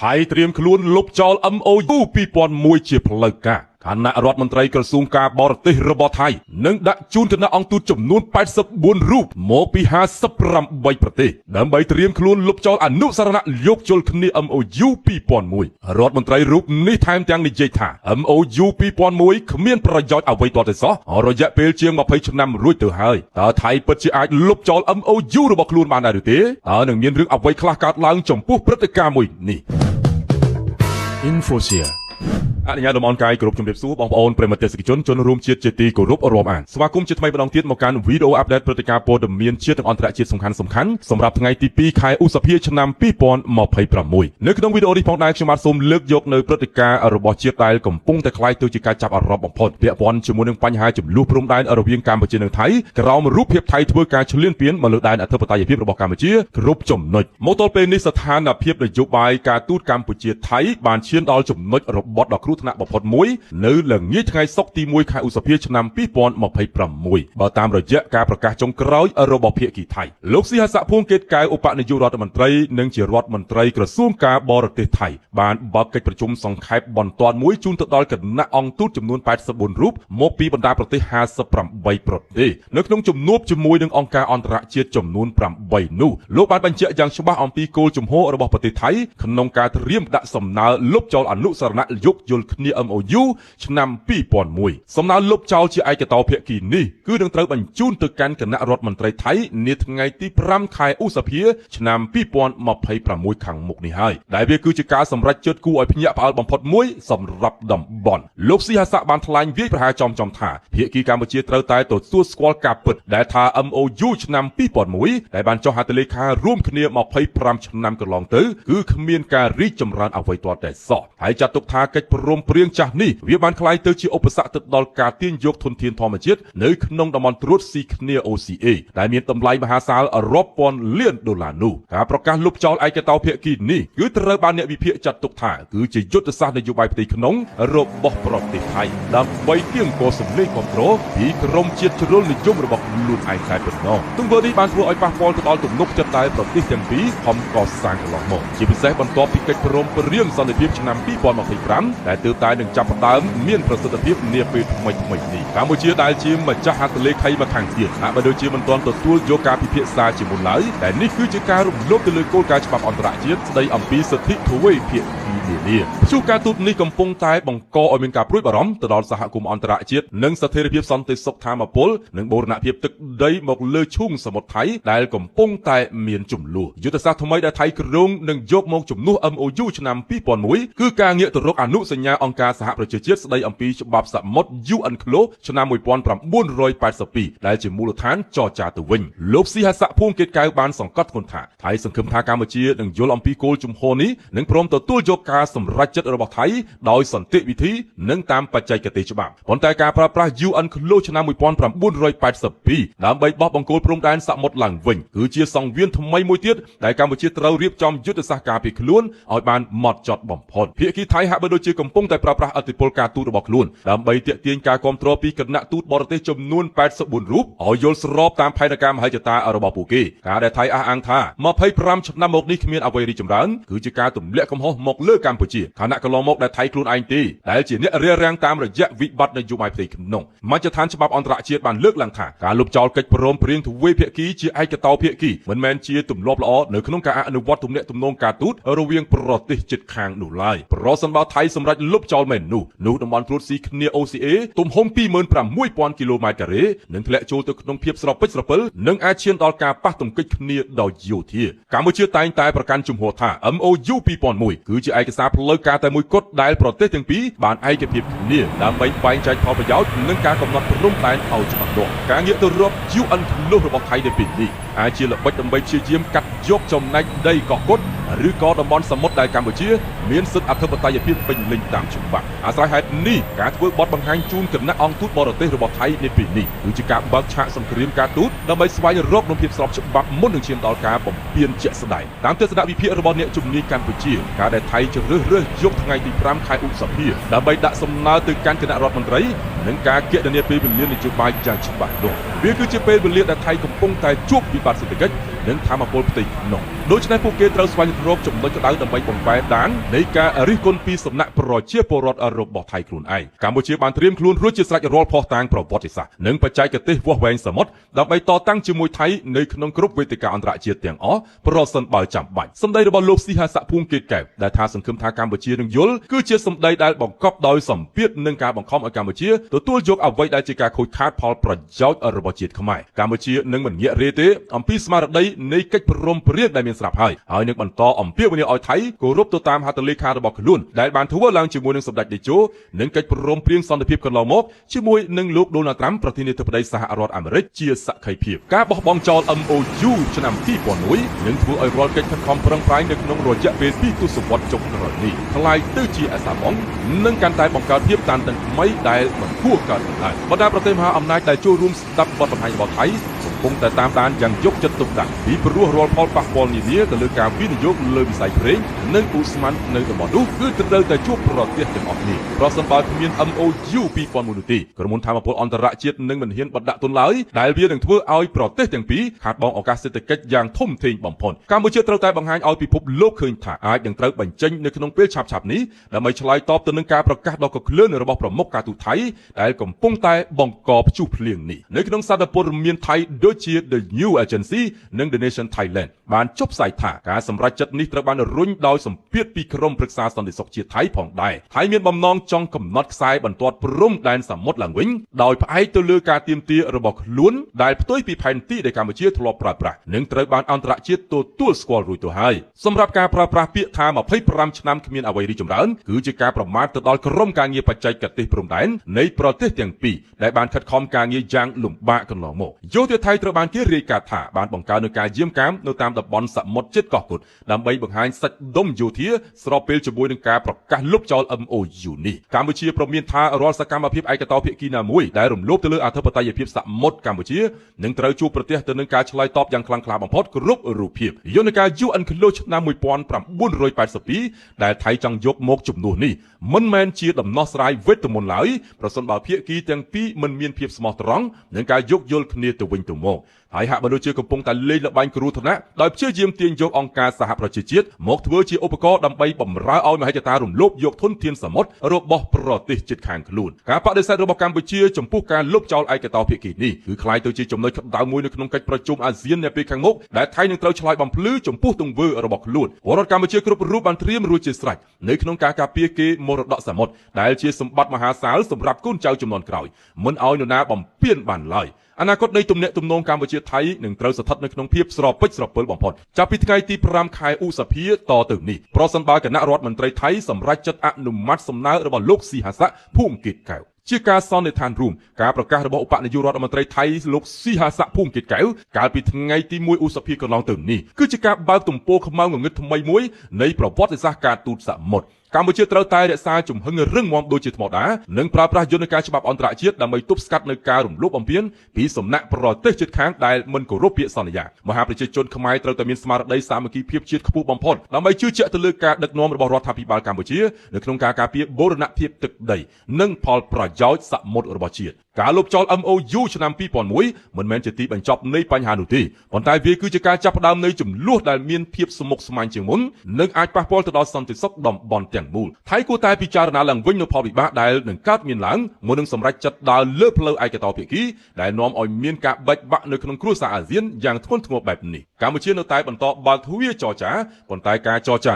ថៃត្រៀមខ្លួនលុបចោល MOU 2001ជាផ្លូវការគណៈរដ្ឋមន្ត្រីក្រសួងការបរទេសរបស់ថៃនឹងដាក់ជូនគណៈអង្គទូតចំនួន84រូបមកពី58ប្រទេសដើម្បីត្រៀមខ្លួនលុបចោលអនុសារណៈយកជល់គ្នា MOU 2001រដ្ឋមន្ត្រីរូបនេះថែមទាំងនិយាយថា MOU 2001គ្មានប្រយោជន៍អ្វីទាល់តែសោះរយៈពេលជាង20ឆ្នាំរួចទៅហើយតើថៃពិតជាអាចលុបចោល MOU របស់ខ្លួនបានដែរឬទេតើនឹងមានរឿងអ្វីខ្លះកើតឡើងចំពោះព្រឹត្តិការណ៍មួយនេះ Infosiaអនុញ្ញាតមកកាយគ្រប់ជំរាបសួរបងប្អូនប្រិមត្តទេសនិកជនជនរួមជាតិជាទីគោរពរាប់អានស្វាគមន៍ជាថ្មីម្ដងទៀតមកកាន់វីដេអូអាប់ដេតព្រឹត្តិការណ៍ព័ត៌មានជាតិនិងអន្តរជាតិសំខាន់ៗសម្រាប់ថ្ងៃទី2ខែឧសភាឆ្នាំ2026នៅក្នុងវីដេអូនេះផងដែរខ្ញុំបាទសូមលើកយកនៅព្រឹត្តិការណ៍របស់ជាតិដែលកំពុងតែคล้ายទៅជាការចាប់អារម្មណ៍បំផុតពាក់ព័ន្ធជាមួយនឹងបញ្ហាចំនួនព្រំដែនរវាងកម្ពុជានិងថៃក្រោមរូបភាពថៃធ្វើការឈ្លានពានមកលើដែនអធិបតេយ្យភាពរបស់កម្ពុជាគ្រប់ចំណុចមកទល់ពេលនេះស្ថានភាពនយោបាយការទូតកម្ពុជាថៃបានឈានដល់ចំណុចរបត់ដ៏គ្រោះថ្នាក់បំផុតមួយនៅល្ងាចថ្ងៃសុក្រទី1ខែឧសភាឆ្នាំ2026បើតាមរយៈការប្រកាសចុងក្រោយរបស់ភាគីថៃលោកស៊ីហាសាក់ភួងកេតកៅឧបនាយករដ្ឋមន្ត្រីនិងជារដ្ឋមន្ត្រីក្រសួងការបរទេសថៃបានបើកកិច្ចប្រជុំសង្ខេបបន្ទាន់មួយជូនទៅដល់គណៈអង្គទូតចំនួន84រូបមកពីបណ្ដាប្រទេស58ប្រទេសនៅក្នុងជំនួបជាមួយនឹងអង្គការអន្តរជាតិចំនួន8នោះលោកបានបញ្ជាក់យ៉ាងច្បាស់អំពីគោលជំហររបស់ប្រទេសថៃក្នុងការត្រៀមដាក់សំណើលុបចោលអនុសារណៈយោគយល់គ្នា MOU ឆ្នាំ2001សំណើលុបចោលជាឯកតោភាគីនេះគឺនឹងត្រូវបញ្ជូនទៅកាន់គណៈរដ្ឋមន្ត្រីថៃនាថ្ងៃទី5ខែឧសភាឆ្នាំ2026ខាងមុខនេះហើយដែលវាគឺជាការសម្រេចចិត្តគួរឲ្យភ្ញាក់ផ្អើលបំផុតមួយសម្រាប់តំបន់លោកស៊ីហាសាក់បានថ្លែងវាយប្រហារចំថាភាគីកម្ពុជាត្រូវតែទទួលស្គាល់ការពិតដែលថា MOU ឆ្នាំ2001ដែលបានចុះហត្ថលេខារួមគ្នា25ឆ្នាំកន្លងទៅគឺគ្មានការរីកចម្រើនអ្វីទាល់តែសោះហើយចាត់ទុកថាកិច្ចព្រមព្រៀងចាស់នេះវាបានក្លាយទៅជាឧបសគ្គទៅដល់ការទាញយកធនធានធម្មជាតិនៅក្នុងតំបន់ត្រួតស៊ីគ្នា OCA ដែលមានតម្លៃមហាសាលរាប់ពាន់លានដុល្លារនោះការប្រកាសលុបចោលឯកតោភាគីនេះគឺត្រូវបានអ្នកវិភាគចាត់ទុកថាគឺជាយុទ្ធសាស្ត្រនយោបាយផ្ទៃក្នុងរបស់ប្រទេសថៃដើម្បីទាញកោសម្លេងគ្រប់គ្រងពីក្រមជាតិជ្រុលនិយមរបស់ខ្លួនឯងតែប៉ុណ្ណោះទង្វើនេះបានធ្វើឲ្យប៉ះពាល់ទៅដល់ទំនុកចិត្តដែលប្រទេសទាំងពីរខំកសាងកន្លងមកជាពិសេសបន្ទាប់ពីកិច្ចព្រមព្រៀងសន្តិភាពឆ្នាំ2025ដែលទើបតែនឹងចាប់ផ្ដើមមានប្រសិទ្ធភាពនាពេលថ្មីនេះកម្ពុជាដែលជាម្ចាស់ហត្ថលេខីមកខាងទៀតហាក់បីដូចជាមិនទាន់ទទួលយកការពិភាក្សាជាមុនឡើយតែនេះគឺជាការរំលោភទៅលើគោលការណ៍ច្បាប់អន្តរជាតិស្ដីអំពីសិទ្ធិទ្វេភាគីនានាព្យុះការទូតនេះកំពុងតែបង្កឲ្យមានការព្រួយបារម្ភទៅដល់សហគមន៍អន្តរជាតិនិងស្ថិរភាពសន្តិសុខធម្មពលនិងបូរណភាពទឹកដីមកលើឈូងសមុទ្រថៃដែលកំពុងតែមានចំនួនយុទ្ធសាស្ត្រថ្មីដែលថៃគ្រោងនឹងយកមកជំនួស MOU ឆ្នាំ2001គឺការងាកទៅរកអនុសញ្ញាអង្គការសហប្រជាជាតិស្ដីអំពីច្បាប់សមុទ្រ UNCLOS ឆ្នាំ1982ដែលជាមូលដ្ឋានចរចាទៅវិញលោកស៊ីហាសាក់ភួងកេតកៅបានសង្កត់ធ្ងន់ថាថៃសង្ឃឹមថាកម្ពុជានឹងយល់អំពីគោលជំហរនេះនិងព្រមទទួលយកការសម្រេចចិត្តរបស់ថៃដោយសន្តិវិធីនិងតាមបច្ចេកទេសច្បាប់ប៉ុន្តែការប្រើប្រាស់ UNCLOS ឆ្នាំ1982ដើម្បីបោះបង្គោលព្រំដែនសមុទ្រឡើងវិញគឺជាសង្វៀនថ្មីមួយទៀតដែលកម្ពុជាត្រូវរៀបចំយុទ្ធសាស្ត្រការពារខ្លួនឲ្យបានហ្មត់ចត់បំផុតភាគីថៃហាក់បីដូចជាកំពុងតែប្រើប្រាស់ឥទ្ធិពលការទូតរបស់ខ្លួនដើម្បីទាក់ទាញការគាំទ្រពីគណៈទូតបរទេសចំនួន84រូបឲ្យយល់ស្របតាមផែនការមហិច្ឆតារបស់ពួកគេការដែលថៃអះអាងថា25ឆ្នាំមកនេះគ្មានអ្វីរីកចម្រើនគឺជាការទម្លាក់កំហុសមកលើកម្ពុជាខណៈកន្លងមកដែលថៃខ្លួនឯងទេដែលជាអ្នករារាំងតាមរយៈវិបត្តិនយោបាយផ្ទៃក្នុងមជ្ឈដ្ឋានច្បាប់អន្តរជាតិបានលើកឡើងថាការលុបចោលកិច្ចព្រមព្រៀងទ្វេភាគីជាឯកតោភាគីមិនមែនជាទម្លាប់ល្អនៅក្នុងការអនុវត្តទំនាក់ទំនងការទូតរវាងប្រទេសជិតខាងនោះឡើយប្រសិនបើថៃសម្រេចលុបចោលមែននោះតំបន់ត្រួតស៊ីគ្នា OCA ទំហំ 26000 គីឡូម៉ែត្រការ៉េនឹងធ្លាក់ចូលទៅក្នុងភាពស្រពិចស្រពិលនិងអាចឈានដល់ការប៉ះទង្គិចគ្នាដោយយោធាកម្ពុជាតែងតែប្រកាន់ជំហរថា MOU 2001គឺជាឯកសារផ្លូវការតែមួយគត់ដែលប្រទេសទាំងពីរបានឯកភាពគ្នាដើម្បីបែងចែកផលប្រយោជន៍និងការកំណត់ព្រំដែនឲ្យច្បាស់លាស់ការងាកទៅរក UNCLOS របស់ថៃនៅពេលនេះអាចជាល្បិចដើម្បីព្យាយាមកាត់យកចំណែកដីកោះកុដឬក៏តំបន់សមុទ្រដែលកម្ពុជាមានសិទ្ធិអធិបតេយ្យភាពពេញលេញតាមច្បាប់អាស្រ័យហេតុនេះការធ្វើបទបង្ហាញជូនគណៈអង្គទូតបរទេសរបស់ថៃនៅពេលនេះគឺជាការបើកឆាកសង្គ្រាមការទូតដើម្បីស្វែងរកនូវភាពស្របច្បាប់មុននឹងឈានដល់ការបំពានជាក់ស្ដែងតាមទស្សនវិភាគរបស់អ្នកជំនាញកម្ពុជាការដែលថៃជ្រើសរើសយកថ្ងៃទី5ខែឧសភាដើម្បីដាក់សំណើទៅកាន់គណៈរដ្ឋមន្ត្រីនិងការគណនាពេលវេលានយោបាយយ៉ាងច្បាស់លាស់វាគឺជាពេលវេលាដែលថៃកំពុងតែជួបវិបត្តិសេដ្ឋកិច្ចនិងធម្មពលផ្ទៃក្នុង ដូច្នេះពួកគេត្រូវស្វែងរកចំណុចក្តៅដើម្បីបំបែកដាននៃការរិះគន់ពីសំណាក់ប្រជាពលរដ្ឋរបស់ថៃខ្លួនឯងកម្ពុជាបានត្រៀមខ្លួនរួចជាស្រេចរាល់ភស្តុតាងប្រវត្តិសាស្ត្រនិងបច្ចេកទេសវាស់វែងសមុទ្រដើម្បីតតាំងជាមួយថៃនៅក្នុងគ្រប់វេទិកាអន្តរជាតិទាំងអស់ប្រសិនបើចាំបាច់សម្ដីរបស់លោកស៊ីហាស័កភូមិកេតកែវដែលថាសង្ឃឹមថាកម្ពុជានឹងយល់គឺជាសម្ដីដែលបង្កប់ដោយសម្ពាធនិងការបង្ខំឲ្យកម្ពុជាទទួលយកអ្វីដែលជាការខូចខាតផលប្រយោជន៍របស់ជាតិខ្មែរកម្ពុជានឹងមិនងាករេទេអំពីស្មារតីនៃកិច្ចព្រមព្រៀងដែលមានស្រាប់ហើយនឹងបន្តអំពាវនាវឲ្យថៃគោរពទៅតាមហត្ថលេខារបស់ខ្លួនដែលបានធ្វើឡើងជាមួយនឹងសម្ដេចតេជោនិងកិច្ចព្រមព្រៀងសន្តិភាពកន្លងមកជាមួយនឹងលោកដូណាល់ត្រាំប្រធានាធិបតីសហរដ្ឋអាមេរិកជាសក្ខីភាពការបោះបង់ចោល MOU ឆ្នាំ2001នឹងធ្វើឲ្យរាល់កិច្ចខិតខំប្រឹងប្រែងនៅក្នុងរយៈពេល2ទសវត្សរ៍ចុងក្រោយនេះคล้ายទៅជាអសាបងនិងកាន់តែបង្កើតភាពតានតឹងថ្មីដែលមិនគួរកើតឡើងហើយបណ្ដាប្រទេសមហាអំណាចដែលចូលរួមស្ដាប់បទបង្ហាញរបស់ថៃកំពុងតែតាមដានយ៉ាងយកចិត្តទុកដាក់ពីព្រោះរាល់ផលប៉ះពាល់នានាទៅលើការវិនិយោគលើវិស័យប្រេងនិងឧស្ម័ននៅតំបន់នោះគឺត្រូវតែជួបប្រទះទាំងអស់គ្នាប្រសិនបើគ្មាន MOU 2001នោះទេក្រុមហ៊ុនថាមពលអន្តរជាតិនឹងមិនហ៊ានបដិទុនឡើយដែលវានឹងធ្វើឲ្យប្រទេសទាំងពីរខាតបង់ឱកាសសេដ្ឋកិច្ចយ៉ាងធំធេងបំផុតកម្ពុជាត្រូវតែបង្ហាញឲ្យពិភពលោកឃើញថាអាចនឹងត្រូវបញ្ចេញនៅក្នុងពេលឆាប់ៗនេះដើម្បីឆ្លើយតបទៅនឹងការប្រកាសដ៏កក្លឿនរបស់ប្រមុខការទូតថៃដែលកំពុងតែបង្កព្យុះភ្លៀងនេះនៅក្នុងសារព័ត៌មានថៃដូចជា The New Agency និង The Nation Thailand បានចុះផ្សាយថាការសម្រេចចិត្តនេះត្រូវបានរុញដោយសម្ពាធពីក្រុមប្រឹក្សាសន្តិសុខជាតិថៃផងដែរថៃមានបំណងចង់កំណត់ខ្សែបន្ទាត់ព្រំដែនសមុទ្រឡើងវិញដោយផ្អែកទៅលើការទាមទាររបស់ខ្លួនដែលផ្ទុយពីផែនទីដែលកម្ពុជាធ្លាប់ប្រើប្រាស់និងត្រូវបានអន្តរជាតិទទួលស្គាល់រួចទៅហើយសម្រាប់ការប្រើប្រាស់ពាក្យថា25ឆ្នាំគ្មានអ្វីរីកចម្រើនគឺជាការប្រមាថទៅដល់ក្រុមការងារបច្ចេកទេសព្រំដែននៃប្រទេសទាំងពីរដែលបានខិតខំការងារយ៉ាងលំបាកកន្លងមកយោធាថៃត្រូវបានគេរាយការណ៍ថាបានបង្កើននូវការយាមកាមនៅតាមតំបន់សមុទ្រជិតកោះកុដដើម្បីបង្ហាញសាច់ដុំយោធាស្របពេលជាមួយនឹងការប្រកាសលុបចោល MOU នេះកម្ពុជាព្រមមានថារាល់សកម្មភាពឯកតោភាគីណាមួយដែលរំលោភទៅលើអធិបតេយ្យភាពសមុទ្រកម្ពុជានឹងត្រូវជួបប្រទះទៅនឹងការឆ្លើយតបយ៉ាងខ្លាំងក្លាបំផុតគ្រប់រូបភាពយន្តការ UNCLOS ឆ្នាំ1982ដែលថៃចង់យកមកជំនួសនេះមិនមែនជាដំណោះស្រាយវេទមន្តឡើយប្រសិនបើភាគីទាំងពីរមិនមានភាពស្មោះត្រង់និងការយោគយល់គ្នាទៅវិញទៅមកហើយហាក់បីដូចជាកំពុងតែលេងល្បែងគ្រោះថ្នាក់ដោយព្យាយាមទាញយកអង្គការសហប្រជាជាតិមកធ្វើជាឧបករណ៍ដើម្បីបម្រើឲ្យមហិច្ឆតារំលោភយកធនធានសមុទ្ររបស់ប្រទេសជិតខាងខ្លួនការបដិសេធរបស់កម្ពុជាចំពោះការលុបចោលឯកតោភាគីនេះគឺคล้ายទៅជាចំណុចក្តៅមួយនៅក្នុងកិច្ចប្រជុំអាស៊ាននាពេលខាងមុខដែលថៃនឹងត្រូវឆ្លើយបំភ្លឺចំពោះទង្វើរបស់ខ្លួនពលរដ្ឋកម្ពុជាគ្រប់រូបបានត្រៀមរួចជាស្រេចនៅក្នុងការការពារគេមរតកសមុទ្រដែលជាសម្បត្តិមហាសាលសម្រាប់កូនចៅជំនាន់ក្រោយមិនឲ្យនរណាបំពានបានឡើយអនាគតនៃទំនាក់ទំនងកម្ពុជាថៃនឹងត្រូវស្ថិតនៅក្នុងភាពស្រពេចស្រពិលបំផុតចាប់ពីថ្ងៃទី5ខែឧសភាតទៅនេះប្រសិនបើគណៈរដ្ឋមន្ត្រីថៃសម្រេចចិត្តអនុម័តសំណើរបស់លោកស៊ីហាស័កភូមិកេតកែវជាការសន្និដ្ឋានរួមការប្រកាសរបស់ឧបនាយករដ្ឋមន្ត្រីថៃលោកស៊ីហាស័កភូមិកេតកែវកាលពីថ្ងៃទី1ឧសភាកន្លងទៅនេះគឺជាការបើកទំព័រខ្មៅងងឹតថ្មីមួយនៃប្រវត្តិសាស្ត្រការទូតសមុទ្រកម្ពុជាត្រូវតែរក្សាជំហឹងរឹងមាំដូចជាធម្មតានិងប្រើប្រាស់យន្តការច្បាប់អន្តរជាតិដើម្បីទប់ស្កាត់នូវការរំលោភបំពានពីសំណាក់ប្រទេសជិតខាងដែលមិនគោរពពាក្យសន្យាមហាប្រជាជនខ្មែរត្រូវតែមានស្មារតីសាមគ្គីភាពជាតិខ្ពស់បំផុតដើម្បីជឿជាក់ទៅលើការដឹកនាំរបស់រដ្ឋាភិបាលកម្ពុជានៅក្នុងការការពារបូរណភាពទឹកដីនិងផលប្រយោជន៍សមុទ្ររបស់ជាតិការលុបចោល MOU ឆ្នាំ2001មិនមែនជាទីបញ្ចប់នៃបញ្ហានោះទេប៉ុន្តែវាគឺជាការចាប់ផ្ដើមនៃចំនួនដែលមានភាពស្មុគស្មាញជាងមុននិងអាចប៉ះពាល់ទៅដល់សន្តិសុខតំបន់ទាំងមូលថៃគួរតែពិចារណាឡើងវិញនូវផលវិបាកដែលនឹងកើតមានឡើងមុននឹងសម្រេចចិត្តដើរលើផ្លូវឯកតោភាគីដែលនាំឲ្យមានការបែកបាក់នៅក្នុងគ្រួសារអាស៊ានយ៉ាងធ្ងន់ធ្ងរបែបនេះកម្ពុជានៅតែបន្តបើកទ្វារចរចាប៉ុន្តែការចរចា